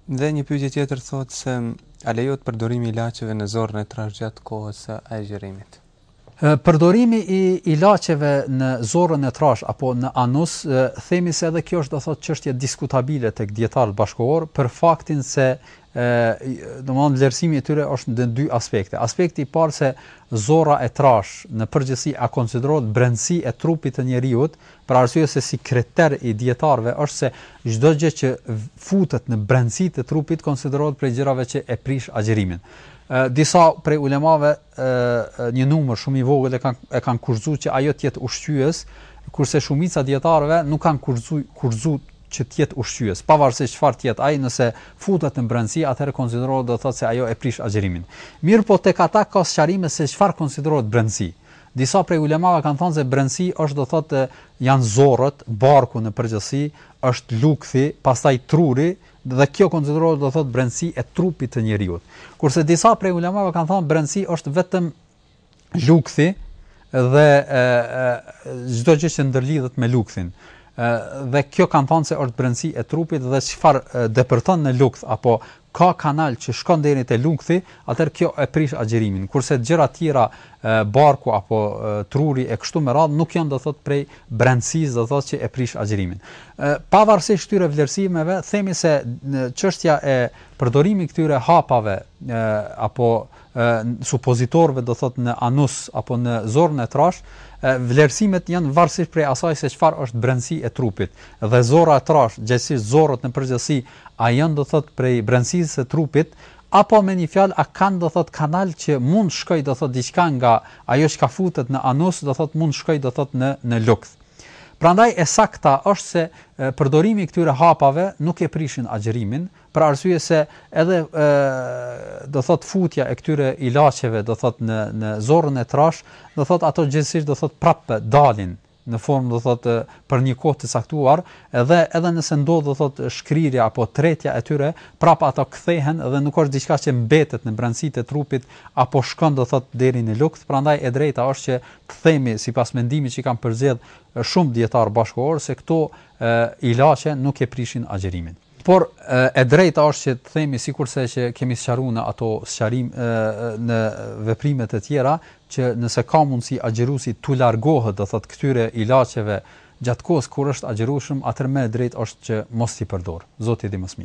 Dhe një pyetje tjetër thotë se a lejohet përdorimi i ilaçeve në zorrën e trash gjatë kohës së agjërimit? Përdorimi i ilaçeve në zorrën e trash apo në anus, themi se edhe kjo është do thotë çështje diskutabile tek dietarët bashkëkohor për faktin se domthonë vlerësimi i tyre është në dy aspekte. Aspekti i parë se zorra e trash në përgjithësi a konsiderohet brendësi e trupit të njeriut, për arsye se si kriter i dietarëve është se çdo gjë që futet në brendësitë e trupit konsiderohet prej gjërave që e prish agjërimin. Disa prej ulemave një numër shumë i vogël e kanë kurzuar që ajo të jetë ushqyes, kurse shumica dietarëve nuk kanë kurzuar që të jetë ushqyes, pavarësisht çfarë të jetë ai, nëse futet në brendësi, atëherë konsiderohet do thotë se ajo e prish agjërimin. Mirë, po tek ata ka sqarime se çfarë konsiderohet brendësi. Disa prej ulemave kanë thënë se brendësi është do thotë janë zorrët, barku në përgjithësi, është lukthi, pastaj truri, dhe kjo konsiderohet do thotë brendësi e trupit të njeriu. Kurse disa prej ulemave kanë thënë brendësi është vetëm lukthi dhe çdo gjë që ndërlidhet me lukthin. Dhe kjo kanë thënë se është brendësi e trupit dhe çfarë depërton në lukth apo ka kanal që shkon deri te lukthi, atëherë kjo e prish agjërimin. Kurse gjëra të tjera, barku apo truri e kështu me radhë nuk janë do thotë prej brendësisë do thotë që e prish agjërimin. Pavarësisht këtyre vlerësimeve, themi se çështja e përdorimit këtyre hapave apo supozitorëve do thotë në anus apo në zorrën e trash, vlerësimet janë varësisht prej asaj se çfarë është brendësi e trupit. Dhe zorra e trash, gjithsesi zorrët në përgjithësi, a janë do thotë prej brendësisë së trupit, apo me një fjalë a kanë do thotë kanal që mund shkoj do thotë diçka nga ajo që ka futet në anus, do thotë mund shkoj do thotë në lukth. Prandaj e sakta është se përdorimi i këtyre hapave nuk e prishin agjërimin, për arsye se edhe do thotë futja e këtyre ilaçeve do thotë në zorrën e trash, do thotë ato gjithsesi do thotë prapë dalin në formë do thotë për një kohë të caktuar, edhe nëse ndodh do thotë shkrirja apo tretja e tyre, prapë ato kthehen dhe nuk është diçka që mbetet në brendësitë e trupit apo shkon do thotë deri në lukth. Prandaj e drejta është që të themi sipas mendimit që kanë përzgjedh shumë dietar bashkëkohor se këto ilaçe nuk e prishin agjërimin. Por e drejta është që të themi sikurse që kemi sqaruar në ato sqarim në veprimet e tjera që nëse ka mundësi agjëruesi tu largohet do thotë këtyre ilaçeve gjatë kohës kur është agjërueshëm, atëherë më e drejtë është që mos i përdor. Zoti i di më së miri.